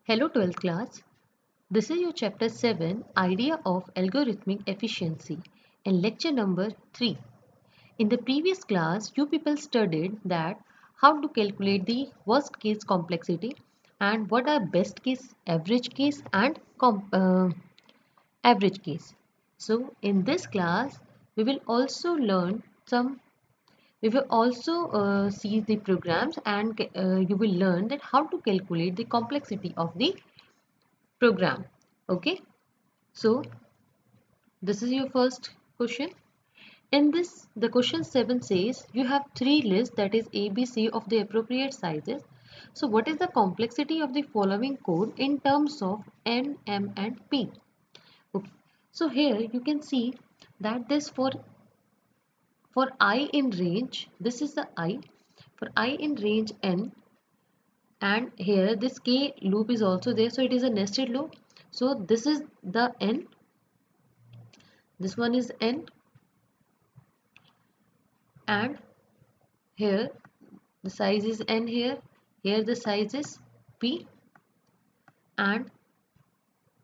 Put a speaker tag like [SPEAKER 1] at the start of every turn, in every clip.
[SPEAKER 1] Hello 12th class. This is your chapter 7 Idea of Algorithmic Efficiency and lecture number 3. In the previous class you people studied that how to calculate the worst case complexity and what are best case, and average case. So in this class we will also learn some we will also see the programs and you will learn that how to calculate the complexity of the program. Okay, so this is your first question. In this, the question 7 says you have three lists, that is ABC, of the appropriate sizes. So what is the complexity of the following code in terms of N, M and P? Okay. So here you can see that this for I in range, this is the I for I in range N, and here this K loop is also there, so it is a nested loop. So this is the N, this one is N, and here the size is N, here the size is P, and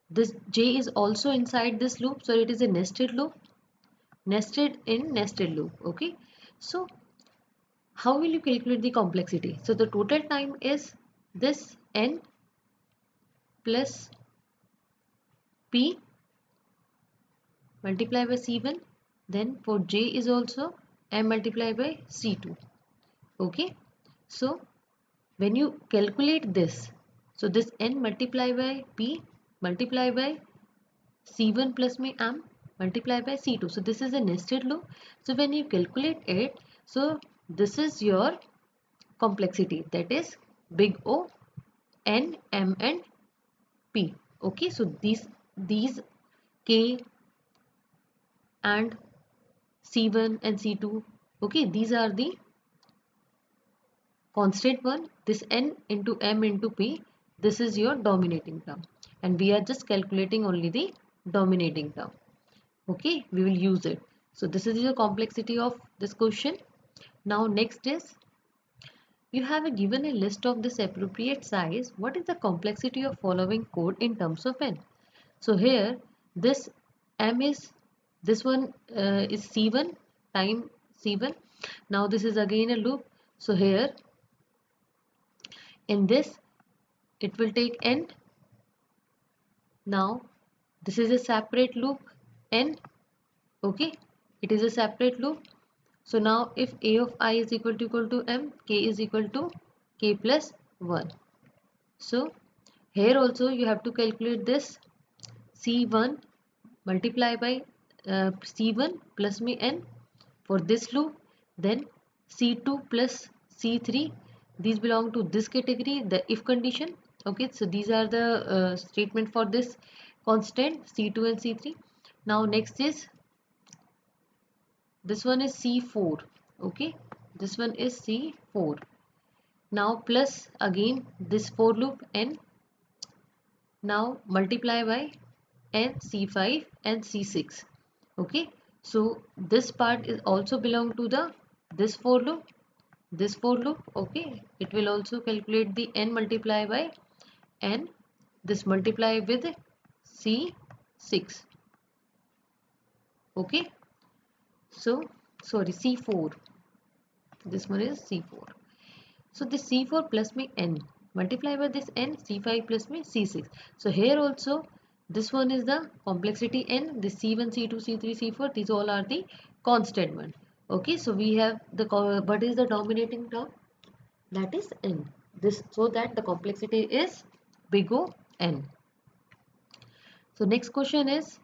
[SPEAKER 1] this J is also inside this loop, so it is a nested loop, nested in nested loop. Okay, so how will you calculate the complexity? So the total time is this N plus P multiplied by C1, then for J is also M multiplied by C2. Okay, so when you calculate this, so this N multiplied by P multiplied by C1 plus me M multiplied by C2. So this is a nested loop. So when you calculate it, so this is your complexity, that is big O, N, M and P. Okay, so these K and C1 and C2, okay, these are the constant one. This N into M into P, this is your dominating term, and we are just calculating only the dominating term. Okay, we will use it. So this is the complexity of this question. Now next is, you have given a list of this appropriate size. What is the complexity of following code in terms of N? So here this M is, this one is C1 time C1. Now this is again a loop. So here in this it will take N. Now this is a separate loop N. Okay, it is a separate loop. So now if A of I is equal to M, K is equal to K plus 1. So here also you have to calculate this C1 multiply by C1 plus me N for this loop, then C2 plus C3, these belong to this category, the if condition. Okay, so these are the statement for this constant C2 and C3. Now next is, this one is C4. Okay, this one is C4. Now plus again this for loop N. Now multiply by N, C5 and C6. Okay, so this part is also belong to the this for loop, this for loop. Okay, it will also calculate the N multiply by N, this multiply with C6. Okay, so sorry, C4, this one is C4. So this C4 plus me N multiply by this N, C5 plus me C6. So here also this one is the complexity N, this C1, C2, C3, C4, these all are the constant one. Okay, so we have the, what is the dominating term? That is N. This, so that the complexity is big O N. So next question is,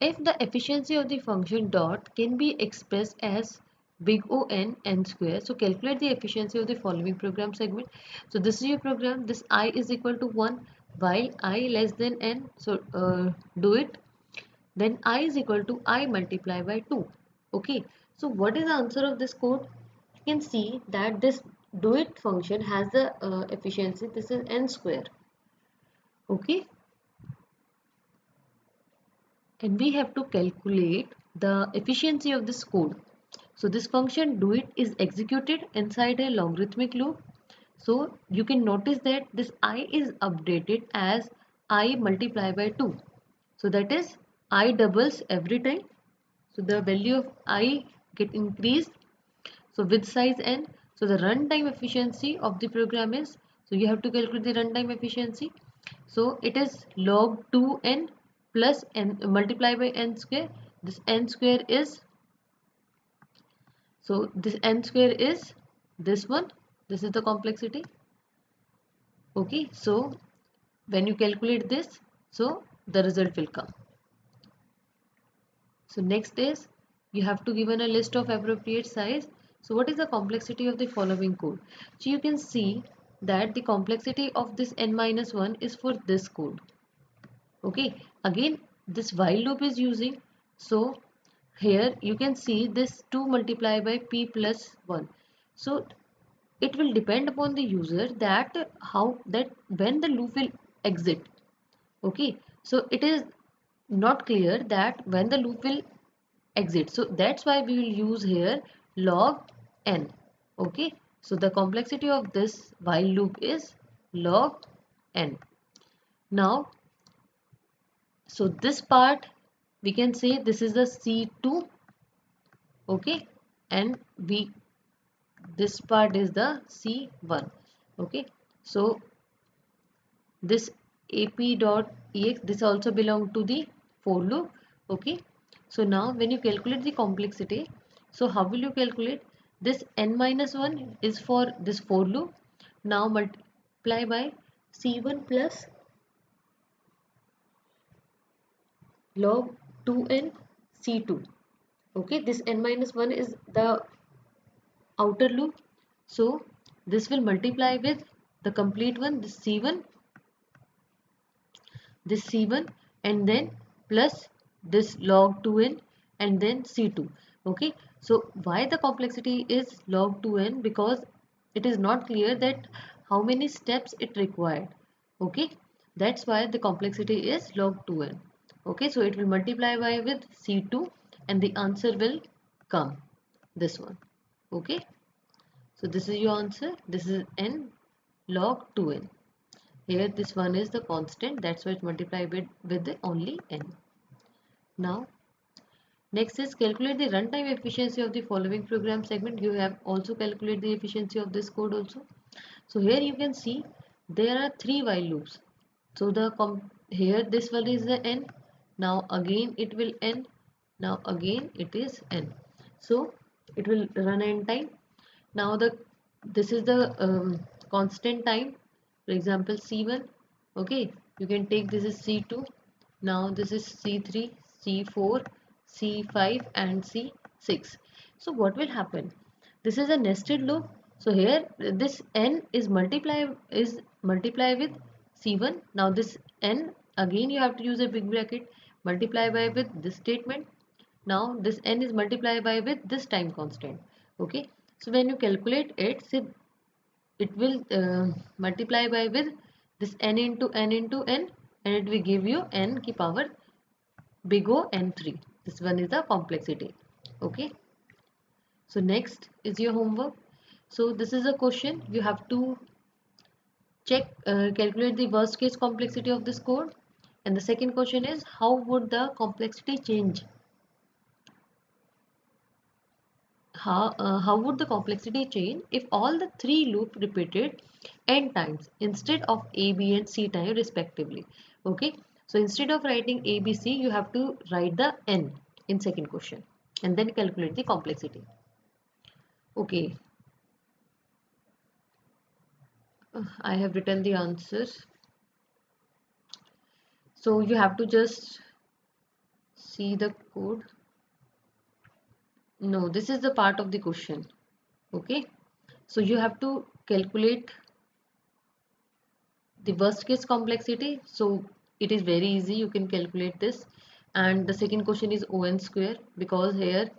[SPEAKER 1] if the efficiency of the function dot can be expressed as big O n n square, so calculate the efficiency of the following program segment. So this is your program, this I is equal to 1 while I less than n, so do it. Then I is equal to I multiply by 2. Okay, so what is the answer of this code? You can see that this do it function has the efficiency, this is n square. Okay, and we have to calculate the efficiency of this code. So this function do it is executed inside a logarithmic loop. So you can notice that this I is updated as I multiply by 2. So that is I doubles every time. So the value of I get increased. So with size n, so the runtime efficiency of the program is, so you have to calculate the runtime efficiency. So it is log 2n plus n multiply by n square. This n square is, so this n square is this one. This is the complexity. Okay, so when you calculate this, so the result will come. So next is you have to given a list of appropriate size. So what is the complexity of the following code? So you can see that the complexity of this n minus 1 is for this code. Okay, again this while loop is using. So here you can see this 2 multiplied by p plus 1. So it will depend upon the user that how that when the loop will exit. Okay, so it is not clear that when the loop will exit, so that's why we will use here log n. Okay, so the complexity of this while loop is log n. Now, so this part we can say this is the C2. Okay, and we this part is the C1. Okay, so this ap.ex, this also belong to the for loop. Okay, so now when you calculate the complexity, so how will you calculate? This n minus 1 is for this for loop. Now multiply by c1 plus log 2n c2. Okay, this n minus 1 is the outer loop, so this will multiply with the complete one, this c1, this C1, and then plus this log 2n and then C2. Okay, so why the complexity is log 2n? Because it is not clear that how many steps it required. Okay, that's why the complexity is log 2n. Okay, so it will multiply by with C2 and the answer will come this one. Okay, so this is your answer. This is n log 2n. Here this one is the constant, that's why it's multiplied with the only n. Now next is calculate the runtime efficiency of the following program segment. You have also calculated the efficiency of this code also. So here you can see there are 3 while loops. So the here this one is the n. Now again it will n. Now again it is n. So it will run n time. Now this is the constant time. For example, C1. Okay, you can take this is C2. Now this is C3, C4, C5 and C6. So what will happen? This is a nested loop. So here this n is multiply with C1. Now this n again you have to use a big bracket, multiply by with this statement. Now this n is multiplied by with this time constant. Okay, so when you calculate it, say it will multiply by with this n into n into n, and it will give you n ki power big O n3. This one is the complexity. Okay, so next is your homework. So this is a question you have to check, calculate the worst case complexity of this code, and the second question is how would the complexity change. How would the complexity change if all the 3 loop repeated n times instead of a, b and c time respectively. Okay, so instead of writing a, b, c, you have to write the n in second question and then calculate the complexity. Okay, I have written the answers, so you have to just see the code. No, this is the part of the question. Okay, so you have to calculate the worst case complexity. So it is very easy, you can calculate this. And the second question is on square, because here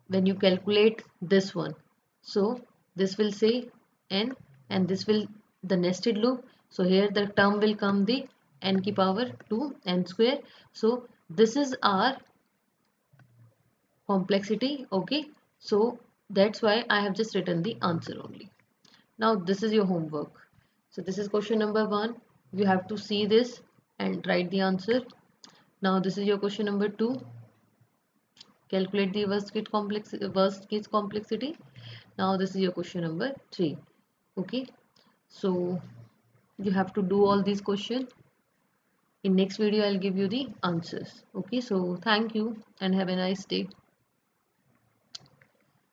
[SPEAKER 1] when you calculate this one, so this will say n and this will the nested loop. So here the term will come the n ki power 2 n square. So this is our complexity. Okay, so that's why I have just written the answer only. Now this is your homework. So this is question number 1. You have to see this and write the answer. Now this is your question number 2. Calculate the worst case complexity. Now this is your question number 3. Okay, so you have to do all these questions. In next video I'll give you the answers. Okay, so thank you and have a nice day.